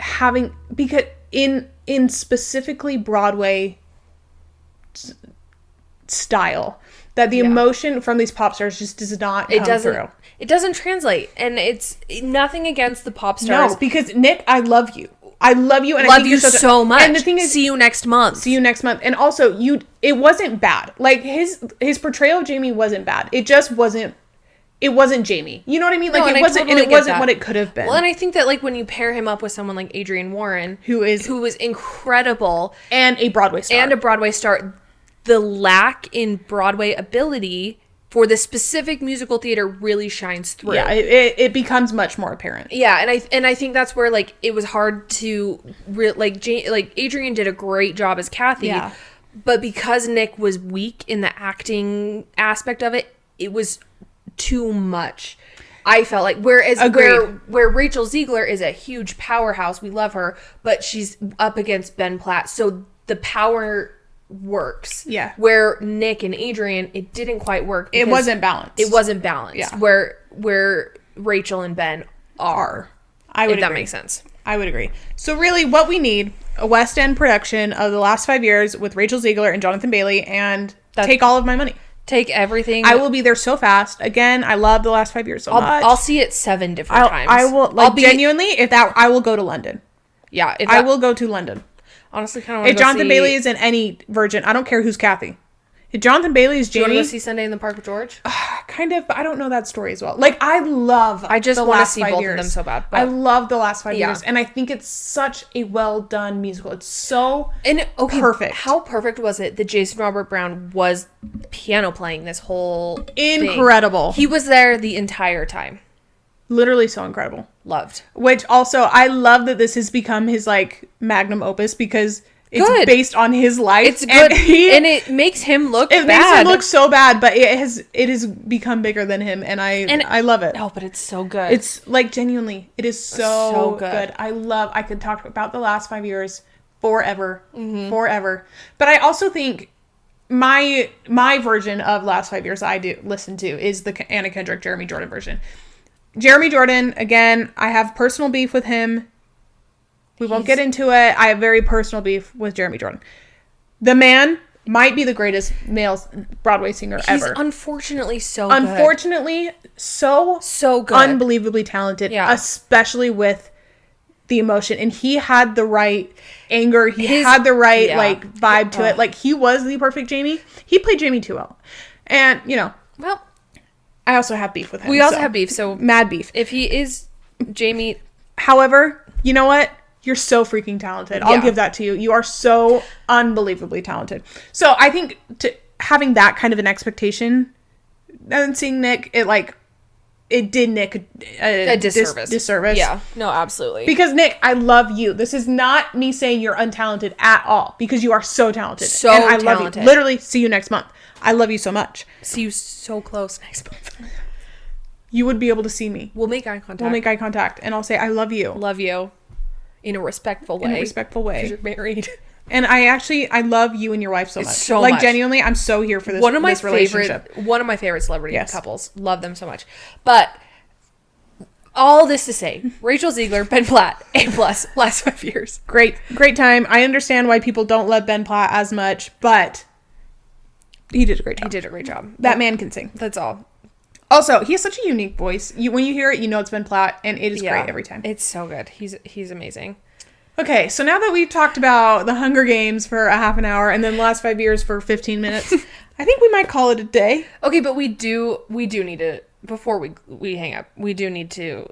having, because in specifically Broadway style that the emotion from these pop stars just does not come through. It doesn't translate, and it's nothing against the pop stars. No, because Nick, I love you. I love you, and love I think you so much. And the thing is, see you next month. See you next month. And also, it wasn't bad. Like his portrayal of Jamie wasn't bad. It just wasn't. It wasn't Jamie. You know what I mean? Like it wasn't, and it wasn't what it could have been. Well, and I think that like when you pair him up with someone like Adrienne Warren, who was incredible and a Broadway star, the lack in Broadway ability for the specific musical theater really shines through. Yeah, it becomes much more apparent. Yeah, and I think that's where like it was hard to like Adrienne did a great job as Kathy. Yeah. But because Nick was weak in the acting aspect of it, it was too much. I felt like where Rachel Ziegler is a huge powerhouse, we love her, but she's up against Ben Platt, so the power works. Yeah. Where Nick and Adrienne, it didn't quite work. It wasn't balanced. Yeah. Where Rachel and Ben are. I would agree. That makes sense. I would agree. So really what we need, a West End production of the last 5 years with Rachel Ziegler and Jonathan Bailey, and take all of my money. Take everything. I will be there so fast. Again, I love the last 5 years so much. I'll see it 7 different times. I will genuinely, I will go to London. Yeah. I will go to London. Honestly, kind of want to if Jonathan Bailey is in any version, I don't care who's Kathy. If Jonathan Bailey is Jamie, do you want to go see Sunday in the Park with George? Kind of, but I don't know that story as well. Like I just want to see both of them so bad. I love the last 5 years, and I think it's such a well done musical. It's so perfect. How perfect was it that Jason Robert Brown was piano playing this whole incredible thing? He was there the entire time. Literally so incredible. Loved. Which also, I love that this has become his like magnum opus because it's based on his life. It's good, and it makes him look bad. It makes him look so bad, but it has become bigger than him, and I love it. Oh, but it's so good. It's like genuinely, it is so good. I could talk about the last 5 years forever, forever. But I also think my version of last 5 years I do listen to is the Anna Kendrick, Jeremy Jordan version. Jeremy Jordan, again, I have personal beef with him. We won't get into it. I have very personal beef with Jeremy Jordan. The man might be the greatest male Broadway singer ever. He's unfortunately so good. Unbelievably talented, especially with the emotion. And he had the right anger. He had the right like vibe to it. Like he was the perfect Jamie. He played Jamie too well. And, well, I also have beef with him. We also have beef, so mad beef. If he is Jamie. However, you know what? You're so freaking talented. I'll give that to you. You are so unbelievably talented. So I think having that kind of an expectation and seeing Nick, it did Nick a disservice. Yeah, no, absolutely. Because Nick, I love you. This is not me saying you're untalented at all, because you are so talented. And I love you. Literally, see you next month. I love you so much. See you so close next month. You would be able to see me. We'll make eye contact. And I'll say, I love you. Love you. In a respectful way. Because you're married. And I love you and your wife so much. So much. Genuinely, I'm so here for this relationship. One of my favorite celebrity couples. Love them so much. But all this to say, Rachel Ziegler, Ben Platt, A+, last 5 years. Great time. I understand why people don't love Ben Platt as much, but he did a great job. That man can sing. That's all. Also, he has such a unique voice. When you hear it, you know it's Ben Platt, and it is great every time. It's so good. He's amazing. Okay, so now that we've talked about the Hunger Games for a half an hour, and then the last 5 years for 15 minutes, I think we might call it a day. Okay, but we do need to, before we hang up, we do need to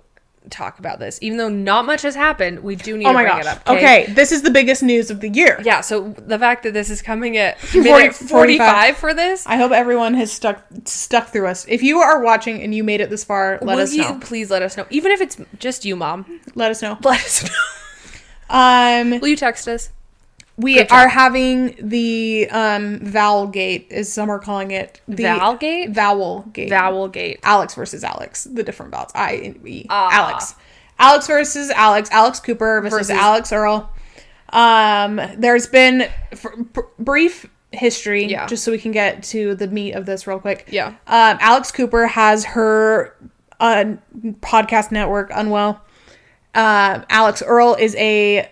talk about this. Even though not much has happened, we do need to bring it up. Okay, this is the biggest news of the year. Yeah, so the fact that this is coming at minute 45 for this. I hope everyone has stuck through us. If you are watching and you made it this far, let us know. Please let us know. Even if it's just you, Mom. Let us know. Will you text us? We are having the Vowel Gate, as some are calling it. Vowel Gate? Vowel Gate. Vowel Gate. Alex versus Alex. The different vowels. I-N-E. Alex. Alex versus Alex. Alex Cooper versus Alex Earl. There's been brief history, just so we can get to the meat of this real quick. Yeah. Alex Cooper has her podcast network, Unwell. Alex Earl is a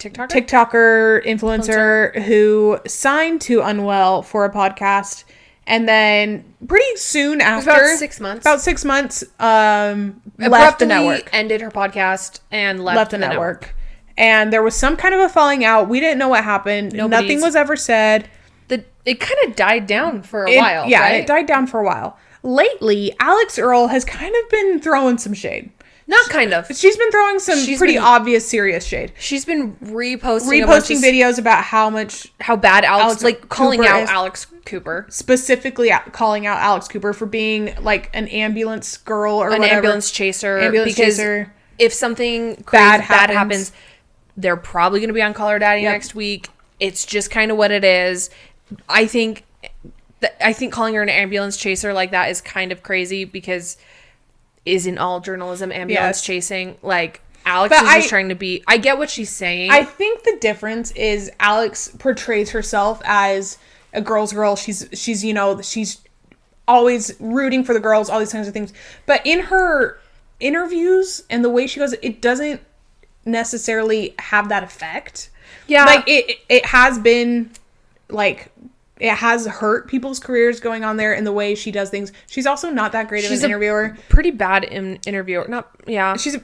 TikToker influencer who signed to Unwell for a podcast. And then pretty soon after, about 6 months. Left the network. Ended her podcast and left the network. And there was some kind of a falling out. We didn't know what happened. Nothing was ever said. It kind of died down for a while. Yeah, right? It died down for a while. Lately, Alex Earle has kind of been throwing some shade. Not kind of. She's been throwing some pretty obvious, serious shade. She's been reposting videos about how bad Alex calling out Alex Cooper. Specifically calling out Alex Cooper for being like an ambulance girl or whatever. Ambulance chaser. If something bad happens, they're probably going to be on Call Her Daddy next week. It's just kind of what it is. I think calling her an ambulance chaser like that is kind of crazy because isn't all journalism ambulance chasing? Like, Alex is just trying to be... I get what she's saying. I think the difference is Alex portrays herself as a girl's girl. She's always rooting for the girls, all these kinds of things. But in her interviews and the way she goes, it doesn't necessarily have that effect. Yeah. Like, it has been, like... It has hurt people's careers going on there in the way she does things. She's also not that great of an interviewer. Pretty bad interviewer. She's a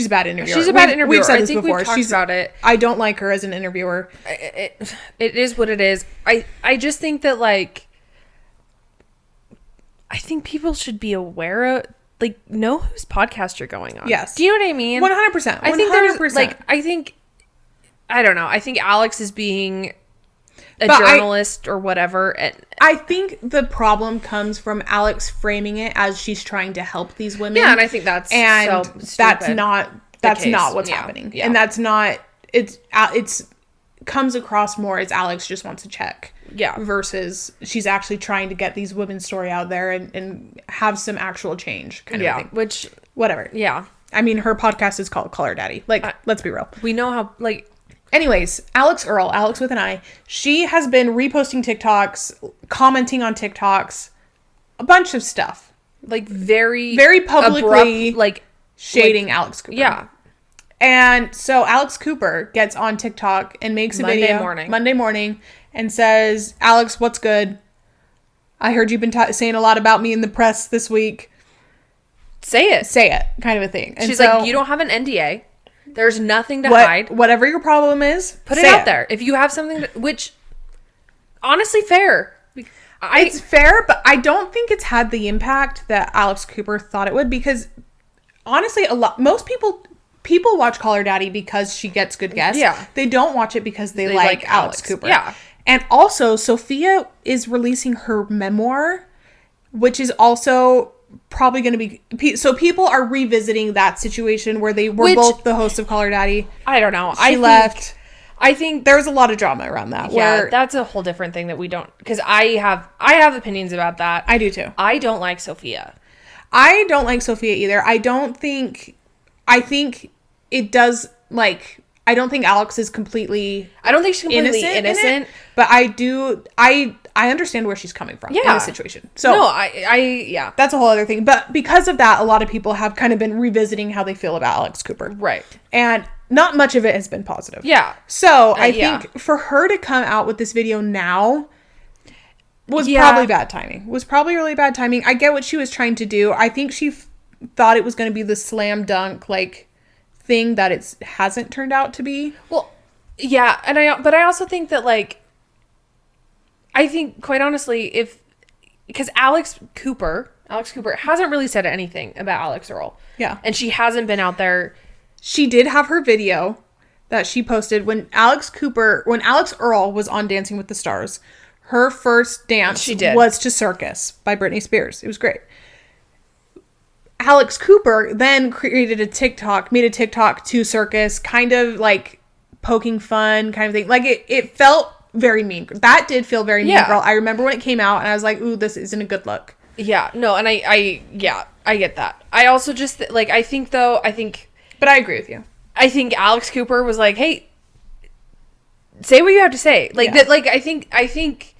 bad interviewer. She's a bad interviewer. We've said this before. We've talked about it. I don't like her as an interviewer. It is what it is. I just think that, like, I think people should be aware of, like, know whose podcast you're going on. Yes. Do you know what I mean? 100%. I think I don't know. I think Alex is being a journalist or whatever. I think the problem comes from Alex framing it as she's trying to help these women. Yeah, and I think that's not what's happening. Yeah. And that's not it's comes across more as Alex just wants to check. Yeah. Versus she's actually trying to get these women's story out there and have some actual change kind of thing. Which whatever. Yeah. I mean, her podcast is called Call Her Daddy. Like, let's be real. We know how, like... Anyways, Alex Earle, Alex with an I, she has been reposting TikToks, commenting on TikToks, a bunch of stuff. Like, very publicly, abrupt, like, shading Alex Cooper. Yeah. And so Alex Cooper gets on TikTok and makes a video Monday morning and says, Alex, what's good? I heard you've been saying a lot about me in the press this week. Say it. Kind of a thing. And she's like, you don't have an NDA. There's nothing to hide. Whatever your problem is, put it out there. If you have something which, honestly, fair. It's fair, but I don't think it's had the impact that Alex Cooper thought it would because, honestly, most people watch Call Her Daddy because she gets good guests. Yeah. They don't watch it because they like Alex Cooper. Yeah. And also, Sophia is releasing her memoir, which is also... probably going to be so people are revisiting that situation where they were both the hosts of Call Her Daddy. I don't know. I think there was a lot of drama around that. Yeah, that's a whole different thing that we don't, because I have opinions about that. I do too. I don't like Sophia. I don't like Sophia either. I think it does, like, I don't think Alex is completely... I don't think she's completely innocent. But I understand where she's coming from in the situation. So no, I that's a whole other thing. But because of that, a lot of people have kind of been revisiting how they feel about Alex Cooper. Right. And not much of it has been positive. Yeah. So I think for her to come out with this video now was probably bad timing. Was probably really bad timing. I get what she was trying to do. I think she thought it was going to be the slam dunk, like, thing that it hasn't turned out to be. Well, yeah, but I also think that, like, I think, quite honestly, because Alex Cooper hasn't really said anything about Alex Earle. Yeah. And she hasn't been out there. She did have her video that she posted when Alex Earle was on Dancing with the Stars. Her first dance was to Circus by Britney Spears. It was great. Alex Cooper then made a TikTok to Circus, kind of like poking fun kind of thing. Like, it felt very mean. That did feel very mean girl. I remember when it came out and I was like, ooh, this isn't a good look. Yeah, no, and I get that. I also just, but I agree with you. I think Alex Cooper was like, hey, say what you have to say. I think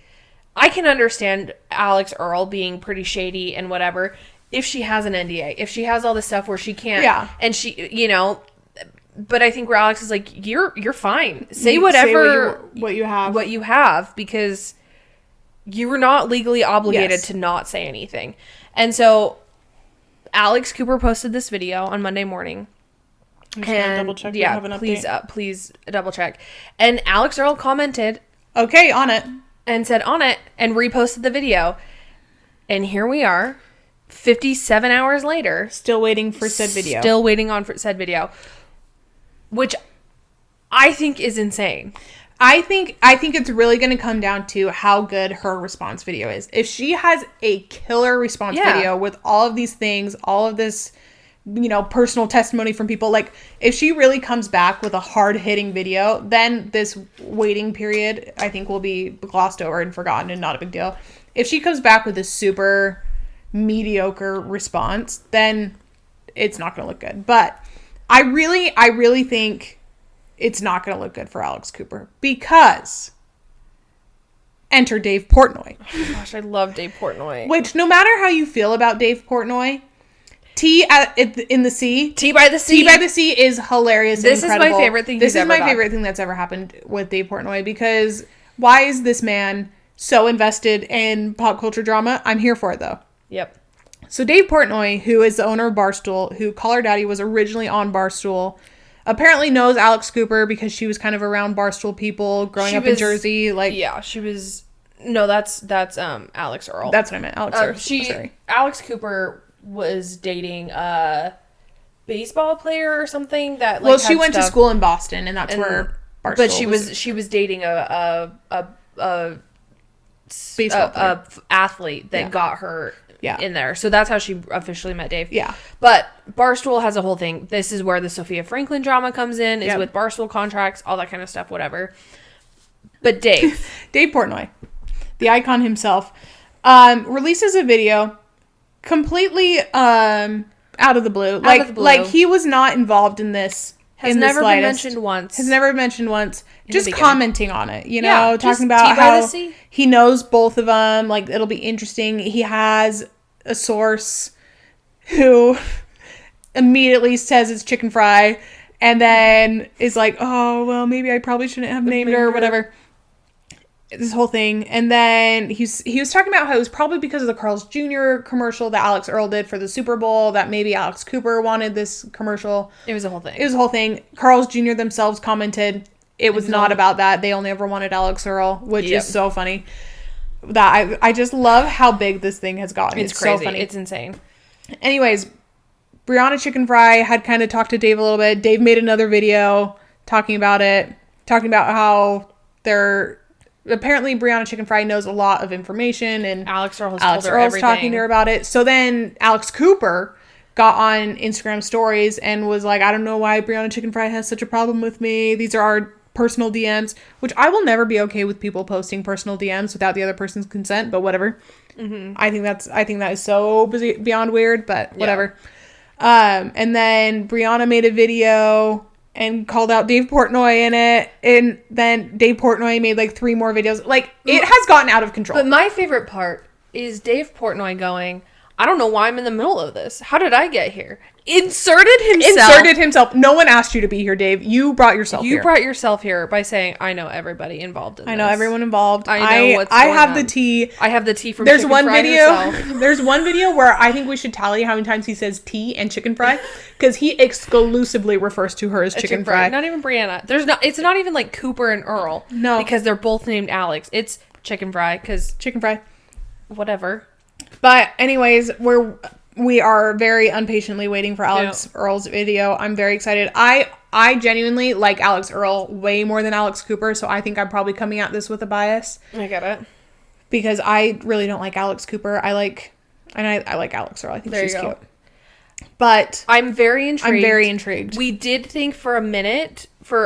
I can understand Alex Earle being pretty shady and whatever if she has an NDA, if she has all this stuff where she can't, and she, But I think where Alex is like, you're fine. Say whatever. Say what you have. What you have, because you were not legally obligated Yes. to not say anything. And so Alex Cooper posted this video on Monday morning. I'm just gonna double check. Yeah, please double check. And Alex Earl commented, okay, on it. And said on it, and reposted the video. And here we are, 57 hours later. Still waiting for said video. Still waiting on for said video. Which I think is insane. I think it's really going to come down to how good her response video is. If she has a killer response video with all of these things, all of this, personal testimony from people, like if she really comes back with a hard-hitting video, then this waiting period I think will be glossed over and forgotten and not a big deal. If she comes back with a super mediocre response, then it's not going to look good. But I really think it's not going to look good for Alex Cooper, because enter Dave Portnoy. Oh my gosh, I love Dave Portnoy. Which, no matter how you feel about Dave Portnoy, in the Sea. Tea by the Sea. Tea by the Sea is hilarious and incredible. This is my favorite thing This is my favorite thing that's ever happened with Dave Portnoy, because why is this man so invested in pop culture drama? I'm here for it, though. Yep. So Dave Portnoy, who is the owner of Barstool, who Call Her Daddy was originally on Barstool, apparently knows Alex Cooper because she was kind of around Barstool people growing up in Jersey. Yeah, she was. No, that's Alex Earl. That's what I meant. Alex Earl. Alex Cooper was dating a baseball player or something that. Like, well, she went to school in Boston, and that's where Barstool. But she was dating a baseball player. Athlete that got her. Yeah. In there. So that's how she officially met Dave. Yeah. But Barstool has a whole thing. This is where the Sophia Franklin drama comes in, is with Barstool contracts, all that kind of stuff, whatever. But Dave. Dave Portnoy, the icon himself, releases a video completely out of the blue. Like he was not involved in this. Has never been mentioned once. Just commenting on it, talking about how he knows both of them. Like, it'll be interesting. He has a source who immediately says it's chicken fry, and then is like, oh, well, maybe I probably shouldn't have named her or whatever. This whole thing. And then he was talking about how it was probably because of the Carl's Jr. commercial that Alex Earl did for the Super Bowl, that maybe Alex Cooper wanted this commercial. It was a whole thing. Carl's Jr. themselves commented it was not about that. They only ever wanted Alex Earl, which is so funny. That I just love how big this thing has gotten. It's crazy. So funny. It's insane. Anyways, Brianna Chicken Fry had kind of talked to Dave a little bit. Dave made another video talking about it, talking about how they're... Apparently, Brianna Chicken Fry knows a lot of information, and Alex Earl has told her everything. Talking to her about it. So then Alex Cooper got on Instagram stories and was like, I don't know why Brianna Chicken Fry has such a problem with me. These are our personal DMs, which I will never be okay with people posting personal DMs without the other person's consent, but whatever. Mm-hmm. I think that is so beyond weird, but whatever. Yeah. And then Brianna made a video and called out Dave Portnoy in it, and then Dave Portnoy made like 3 more videos. Like, it has gotten out of control. But my favorite part is Dave Portnoy going, I don't know why I'm in the middle of this. How did I get here? Inserted himself. No one asked you to be here, Dave. You brought yourself here. You brought yourself here by saying, I know everybody involved in this. I know everyone involved. I know what's going on. I have the tea. I have the tea from There's Chicken one Fry video. herself. There's one video where I think we should tally how many times he says tea and chicken fry, because he exclusively refers to her as chicken fry. Not even Brianna. It's not even like Cooper and Earl. No. Because they're both named Alex. It's chicken fry, because... Chicken fry. Whatever. But anyways, we are very impatiently waiting for Alex Earl's video. I'm very excited. I genuinely like Alex Earl way more than Alex Cooper, so I think I'm probably coming at this with a bias. I get it. Because I really don't like Alex Cooper. I like Alex Earl. I think she's cute. But I'm very intrigued. We did think for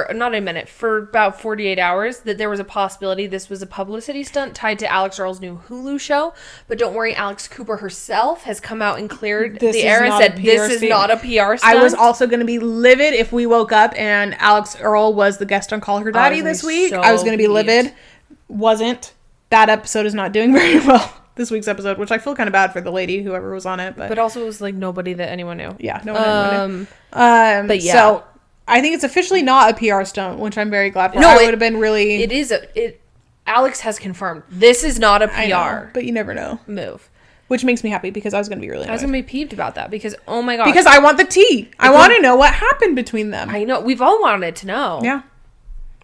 about 48 hours that there was a possibility this was a publicity stunt tied to Alex Earl's new Hulu show. But don't worry, Alex Cooper herself has come out and cleared the air and said this is not a PR stunt. I was also going to be livid if we woke up and Alex Earl was the guest on Call Her Daddy this week. I was going to be livid. Wasn't. That episode is not doing very well. This week's episode, which I feel kind of bad for the lady, whoever was on it. But also it was like nobody that anyone knew. Yeah, no one knew. But yeah. So I think it's officially not a PR stunt, which I'm very glad for. No, I would have been really... It is Alex has confirmed this is not a PR. I know, but you never know. Move. Which makes me happy because I was going to be really annoyed. I was going to be peeved about that because, oh my God. Because I want the tea. I want to know what happened between them. I know. We've all wanted to know. Yeah.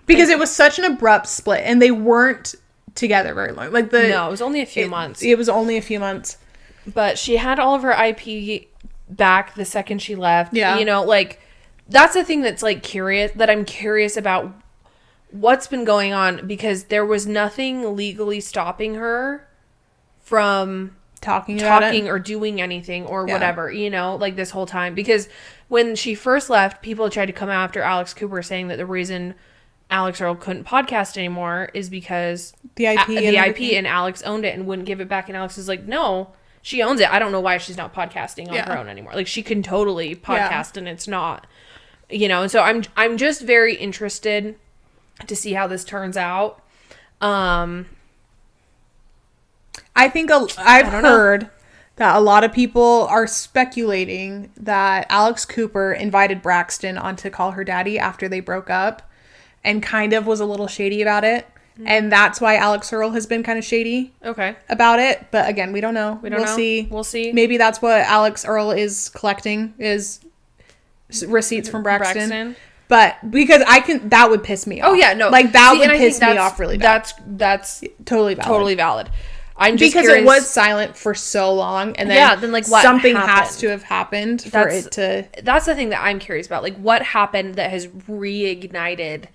Because it was such an abrupt split and they weren't together very long. Like No, it was only a few months. It was only a few months. But she had all of her IP back the second she left. Yeah. You know, like, that's the thing that's, like, that I'm curious about what's been going on because there was nothing legally stopping her from talking or doing anything or whatever, you know, like this whole time. Because when she first left, people tried to come after Alex Cooper saying that the reason Alex Earl couldn't podcast anymore is because the IP and Alex owned it and wouldn't give it back. And Alex is like, no, she owns it. I don't know why she's not podcasting on her own anymore. Like, she can totally podcast and it's not, you know. And so I'm just very interested to see how this turns out. I think I've heard that a lot of people are speculating that Alex Cooper invited Braxton on to call her daddy after they broke up and kind of was a little shady about it. Mm-hmm. And that's why Alex Earl has been kind of shady about it. But again, we don't know. We'll see. We'll see. Maybe that's what Alex Earl is collecting is receipts from Braxton. But because that would piss me off. Oh yeah, no. Like that would piss me off really bad. That's totally valid. Totally valid. I'm just because curious. It was silent for so long, and then like what something happened? has to have happened for it to. That's the thing that I'm curious about. Like, what happened that has reignited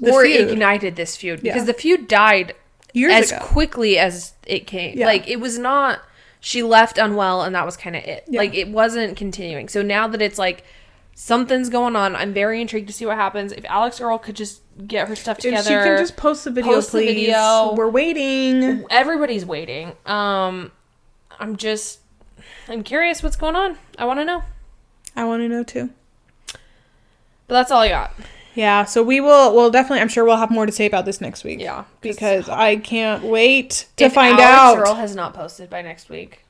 ignited this feud? Because the feud died years ago. Quickly as it came. Yeah. Like, it was not. She left unwell, and that was kind of it. Yeah. Like, it wasn't continuing. So now that it's like something's going on, I'm very intrigued to see what happens. If Alex Earl could just get her stuff together. If she can just post the video, please. We're waiting. Everybody's waiting. I'm curious what's going on. I want to know. I want to know too. But that's all I got. Yeah, so we'll definitely, I'm sure we'll have more to say about this next week. Yeah. Because I can't wait to find out. If Alex Earl has not posted by next week,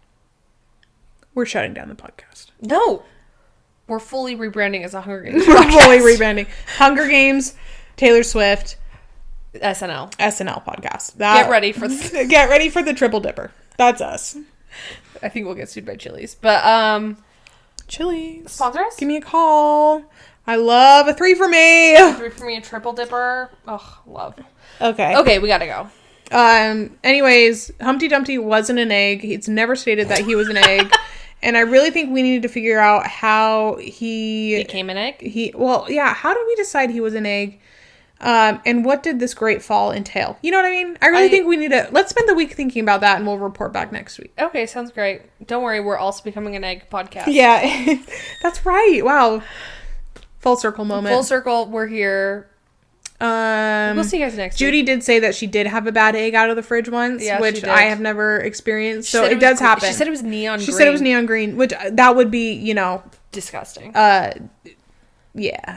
we're shutting down the podcast. No. We're fully rebranding as a Hunger Games We're fully rebranding. Hunger Games, Taylor Swift, SNL podcast. Get ready for the Triple Dipper. That's us. I think we'll get sued by Chili's. But Chili's. Sponsor us? Give me a call. I love a 3 for me. A 3 for me, a Triple Dipper. Oh, love. Okay, we gotta go. Anyways, Humpty Dumpty wasn't an egg. It's never stated that he was an egg. And I really think we needed to figure out how he became an egg. How did we decide he was an egg? And what did this great fall entail? You know what I mean? I really think we need to let's spend the week thinking about that, and we'll report back next week. Okay, sounds great. Don't worry, we're also becoming an egg podcast. Yeah, that's right. Wow, full circle moment. Full circle. We're here. We'll see you guys next week. Judy did say that she did have a bad egg out of the fridge once, which I have never experienced. So it does happen. She said it was neon green. She said it was neon green, which that would be, disgusting. Yeah,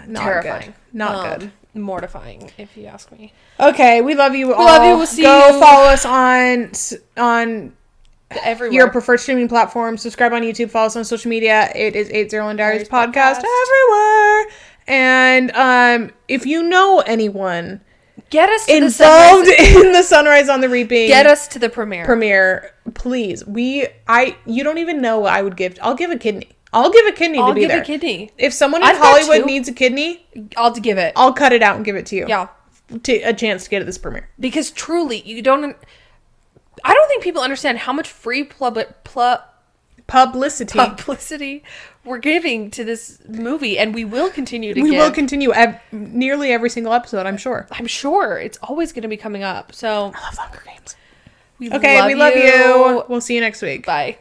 not terrifying. Good. Not good. Mortifying, if you ask me. Okay, we love you all. We love you. We'll see you. Go follow us on everywhere. Your preferred streaming platform. Subscribe on YouTube. Follow us on social media. It is 801 Diaries Podcast everywhere. And if you know anyone get us to involved in the Sunrise on the Reaping, get us to the premiere, please. You don't even know what I would give. I'll give a kidney. I'll give a kidney to be there. I'll give a kidney. If someone in Hollywood needs a kidney, I'll give it. I'll cut it out and give it to you. Yeah. A chance to get at this premiere. Because truly, I don't think people understand how much free publicity we're giving to this movie, and we will continue to will continue nearly every single episode, I'm sure. I'm sure. It's always going to be coming up. So I love the Hunger Games. We love you. We'll see you next week. Bye.